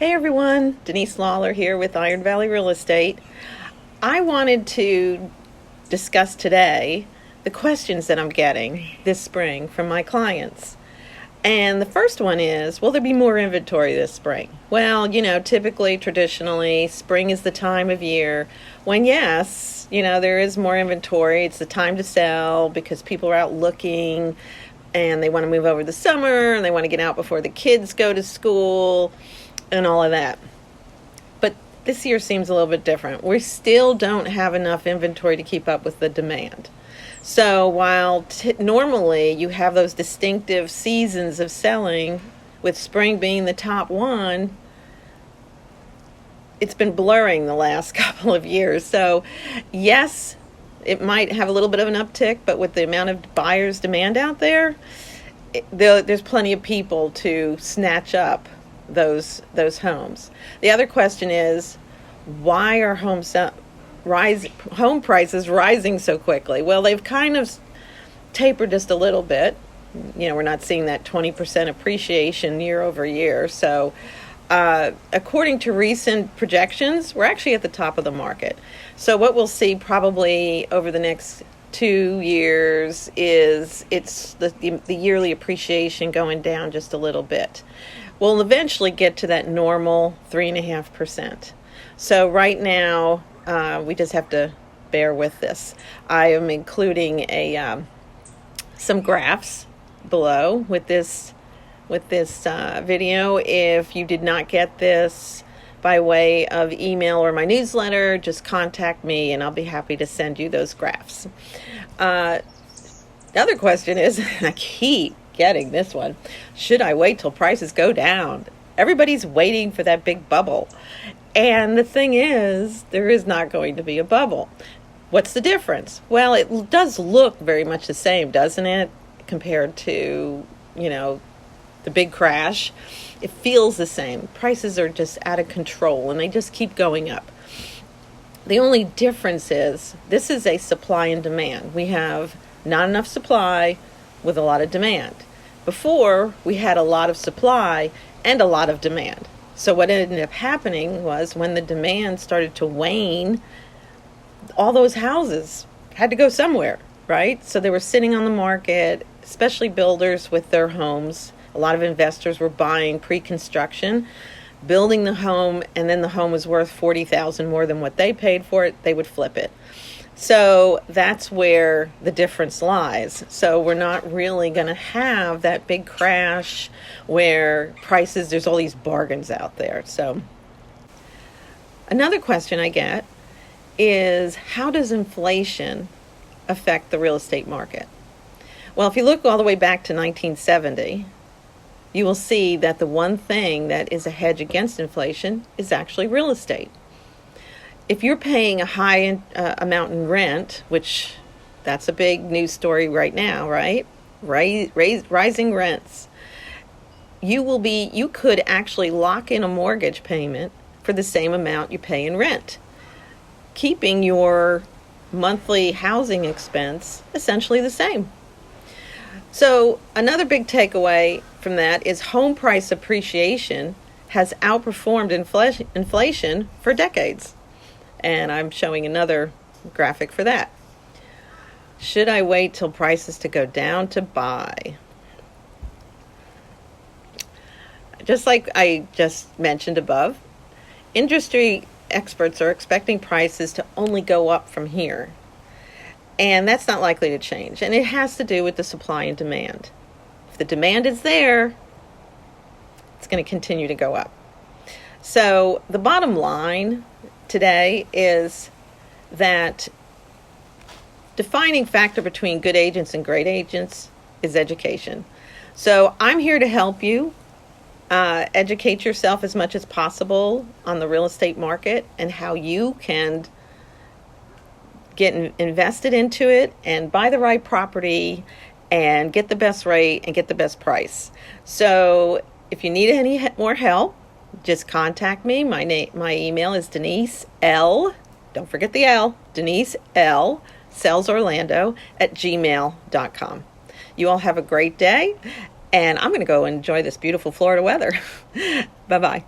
Hey everyone, Denise Lawler here with Iron Valley Real Estate. I wanted to discuss today the questions that I'm getting this spring from my clients. And the first one is, will there be more inventory this spring? Well, typically, traditionally, spring is the time of year when, yes, there is more inventory. It's the time to sell because people are out looking and they want to move over the summer and they want to get out before the kids go to school and all of that. But this year seems a little bit different. We still don't have enough inventory to keep up with the demand. So while normally you have those distinctive seasons of selling, with spring being the top one, it's been blurring the last couple of years. So yes, it might have a little bit of an uptick, but with the amount of buyers' demand out there, there's plenty of people to snatch up those homes. The other question is, why are home prices rising so quickly? Well, they've kind of tapered just a little bit. We're not seeing that 20% appreciation year over year. So according to recent projections, we're actually at the top of the market. So what we'll see probably over the next 2 years is it's the yearly appreciation going down just a little bit. We'll eventually get to that normal 3.5%. So right now, we just have to bear with this. I am including some graphs below with this video. If you did not get this by way of email or my newsletter, just contact me and I'll be happy to send you those graphs. The other question is, and I keep getting this one, should I wait till prices go down? Everybody's waiting for that big bubble. And the thing is, there is not going to be a bubble. What's the difference? Well, it does look very much the same, doesn't it? Compared to, the big crash. It feels the same. Prices are just out of control and they just keep going up. The only difference is this is a supply and demand. We have not enough supply with a lot of demand. Before, we had a lot of supply and a lot of demand. So what ended up happening was when the demand started to wane, all those houses had to go somewhere, right? So they were sitting on the market, especially builders with their homes. A lot of investors were buying pre-construction, building the home, and then the home was worth $40,000 more than what they paid for it. They would flip it. So that's where the difference lies. So we're not really going to have that big crash where prices, there's all these bargains out there. So another question I get is, how does inflation affect the real estate market? Well, if you look all the way back to 1970, you will see that the one thing that is a hedge against inflation is actually real estate. If you're paying a high amount in rent, which that's a big news story right now, right? Rising rents. You could actually lock in a mortgage payment for the same amount you pay in rent, keeping your monthly housing expense essentially the same. So another big takeaway from that is home price appreciation has outperformed inflation for decades. And I'm showing another graphic for that. Should I wait till prices to go down to buy? Just like I just mentioned above, industry experts are expecting prices to only go up from here. And that's not likely to change. And it has to do with the supply and demand. If the demand is there, it's going to continue to go up. So the bottom line today is that defining factor between good agents and great agents is education. So I'm here to help you educate yourself as much as possible on the real estate market and how you can get invested into it and buy the right property and get the best rate and get the best price. So if you need any more help, just contact me. My email is Denise L. Don't forget the L. Denise L. SalesOrlando@gmail.com. You all have a great day, and I'm going to go enjoy this beautiful Florida weather. Bye-bye.